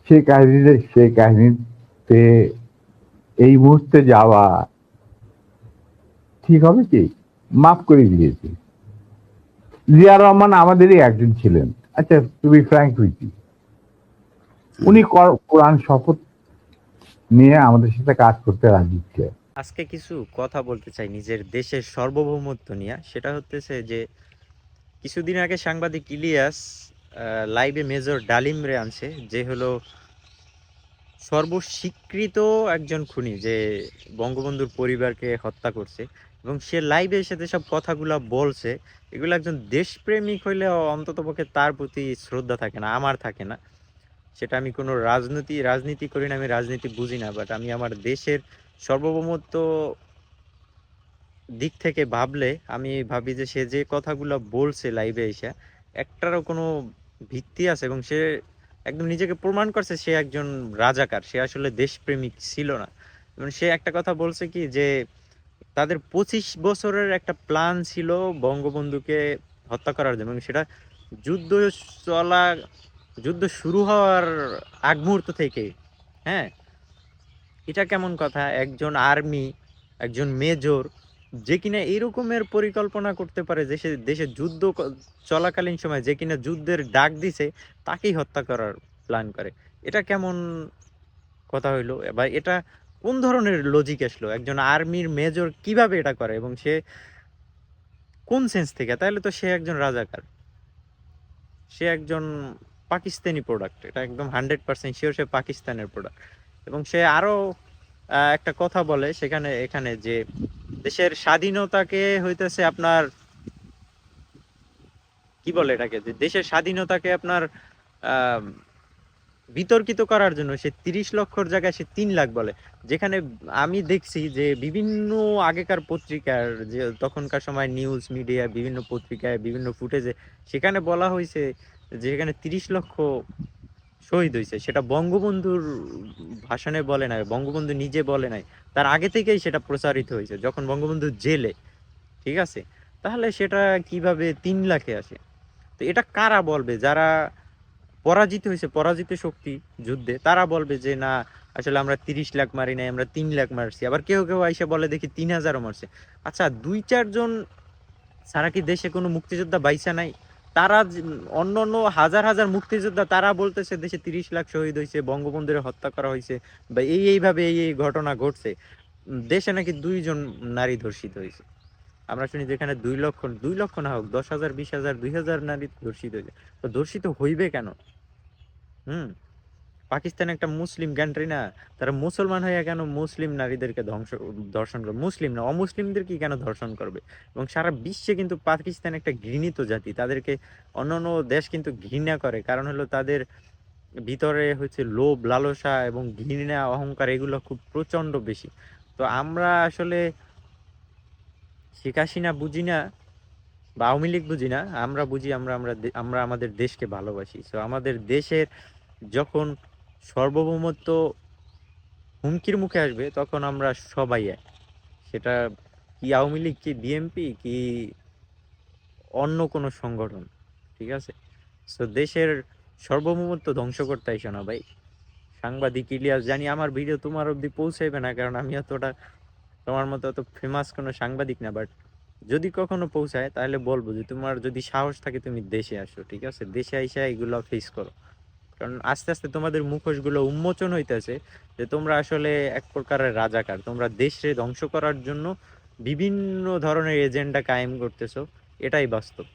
সেই কাহিনীতে এই মুহূর্তে যাওয়া ঠিক হবে কি? মাফ করে দিয়েছি। জিয়া রহমান আমাদেরই একজন ছিলেন। আচ্ছা, to be frank with you, উনি কোরআন শপথ নিয়ে আমাদের সাথে কাজ করতে রাজি ছিলেন। আজকে কিছু কথা বলতে চাই নিজের দেশের সার্বভৌমত্ব নিয়ে। সেটা হতেছে যে কিছুদিন আগে সাংবাদিক ইলিয়াস লাইভে মেজর ডালিম রে আনছে, যে হলো সর্বস্বীকৃত একজন খুনি, যে বঙ্গবন্ধুর পরিবারকে হত্যা করছে, এবং সে লাইভে এসে সব কথাগুলা বলছে। এগুলো একজন দেশপ্রেমিক হইলে অন্ততপক্ষে তার প্রতি শ্রদ্ধা থাকে না, আমার থাকে না। সেটা আমি কোনো রাজনীতি করি না, আমি রাজনীতি বুঝি না, বাট আমি আমার দেশের সার্বভৌমত্ব দিক থেকে ভাবলে আমি ভাবি যে সে যে কথাগুলো বলছে লাইভে এসে একটারও কোনো ভিত্তি আছে, এবং সে একদম নিজেকে প্রমাণ করছে সে একজন রাজাকার, সে আসলে দেশপ্রেমিক ছিল না। এবং সে একটা কথা বলছে কি, যে তাদের 25 বছরের একটা প্ল্যান ছিল বঙ্গবন্ধুকে হত্যা করার জন্য, এবং সেটা যুদ্ধ চলা যুদ্ধ শুরু হওয়ার আগ মুহূর্ত থেকে। হ্যাঁ, এটা কেমন কথা? একজন আর্মি, একজন মেজর, যে কিনা এরকমের পরিকল্পনা করতে পারে, যে সে দেশে যুদ্ধ চলাকালীন সময় যে কিনা যুদ্ধের ডাক দিছে তাকেই হত্যা করার প্ল্যান করে। এটা কেমন কথা হইলো? বা এটা কোন ধরনের লজিক আসলো? একজন আর্মির মেজর কিভাবে এটা করে, এবং সে কোন সেন্স থেকে? তাহলে তো সে একজন রাজাকার, সে একজন পাকিস্তানি প্রোডাক্ট, এটা একদম 100% শিওর সে পাকিস্তানের প্রোডাক্ট। এবং সে আরো একটা কথা বলে সেখানে এখানে, যে দেশের স্বাধীনতাকে হইতেছে আপনার কি বলে এটাকে, যে দেশের স্বাধীনতাকে আপনার আহ বিতর্কিত করার জন্য সে 30 লক্ষর জায়গায় সে 3 লাখ বলে। যেখানে আমি দেখছি যে বিভিন্ন আগেকার পত্রিকার, যে তখনকার সময় নিউজ মিডিয়া, বিভিন্ন পত্রিকায় বিভিন্ন ফুটেজে সেখানে বলা হয়েছে যে এখানে 30 লক্ষ শহীদ হয়েছে। সেটা বঙ্গবন্ধুর ভাষণে বলে নাই, বঙ্গবন্ধু নিজে বলে নাই, তার আগে থেকেই সেটা প্রচারিত হয়েছে যখন বঙ্গবন্ধু জেলে। ঠিক আছে, তাহলে সেটা কিভাবে 3 লাখে আসে? তো এটা কারা বলবে? যারা পরাজিত হয়েছে, পরাজিত শক্তি যুদ্ধে, তারা বলবে যে না, আসলে আমরা 30 লাখ মারি নাই, আমরা 3 লাখ মারছি। আবার কেউ কেউ আইসা বলে দেখি 3,000ও মারছে। আচ্ছা, 2-4 জন ছাড়া কি দেশে কোনো মুক্তিযোদ্ধা বাইসা নাই? তারা অন্য অন্য হাজার হাজার মুক্তিযোদ্ধা তারা বলতেছে দেশে 30 লাখ শহীদ হয়েছে, বঙ্গবন্ধুরে হত্যা করা হয়েছে, বা এইভাবে এই ঘটনা ঘটছে। দেশে নাকি 2 জন নারী ধর্ষিত হয়েছে। আমরা শুনি যেখানে 2 লক্ষ, 2 লক্ষ না হোক, 10,000, 20,000, 2,000 নারী ধর্ষিত হয়েছে। তো ধর্ষিত হইবে কেন? হুম, পাকিস্তান একটা মুসলিম কান্ট্রি না? তারা মুসলমান হয়ে কেন মুসলিম নারীদেরকে ধর্ষণ করবে? মুসলিম না, অমুসলিমদের কি কেন ধর্ষণ করবে? এবং সারা বিশ্বে কিন্তু পাকিস্তান একটা ঘৃণিত জাতি, তাদেরকে অন্যান্য দেশ কিন্তু ঘৃণা করে, কারণ হলো তাদের ভিতরে হচ্ছে লোভ, লালসা এবং ঘৃণা, অহংকার, এগুলো খুব প্রচন্ড বেশি। তো আমরা আসলে শেখ হাসিনা বুঝি না, বা আওয়ামী লীগ বুঝি না, আমরা বুঝি, আমরা আমাদের দেশকে ভালোবাসি। তো আমাদের দেশের যখন সার্বভৌমত্ব হুমকির মুখে আসবে তখন আমরা সবাই এক। সেটা কি আওয়ামী লীগ, কি বিএনপি, কি অন্য কোনো সংগঠন, ঠিক আছে? তো দেশের সার্বভৌমত্ব ধ্বংস করতে আইসো না ভাই। সাংবাদিক ইলিয়াস, জানি আমার ভিডিও তোমার অব্দি পৌঁছাইবে না, কারণ আমি এতটা তোমার মতো অত ফেমাস কোনো সাংবাদিক না, বাট যদি কখনো পৌঁছায় তাহলে বলবো যে তোমার যদি সাহস থাকে তুমি দেশে আসো, ঠিক আছে? দেশে আইসা এগুলো ফেস করো। কারণ আস্তে আস্তে তোমাদের মুখোশগুলো উন্মোচন হইতেছে যে তোমরা আসলে এক প্রকারের রাজাকার, তোমরা দেশে ধ্বংস করার জন্য বিভিন্ন ধরনের এজেন্ডা কায়েম করতেছো। এটাই বাস্তব।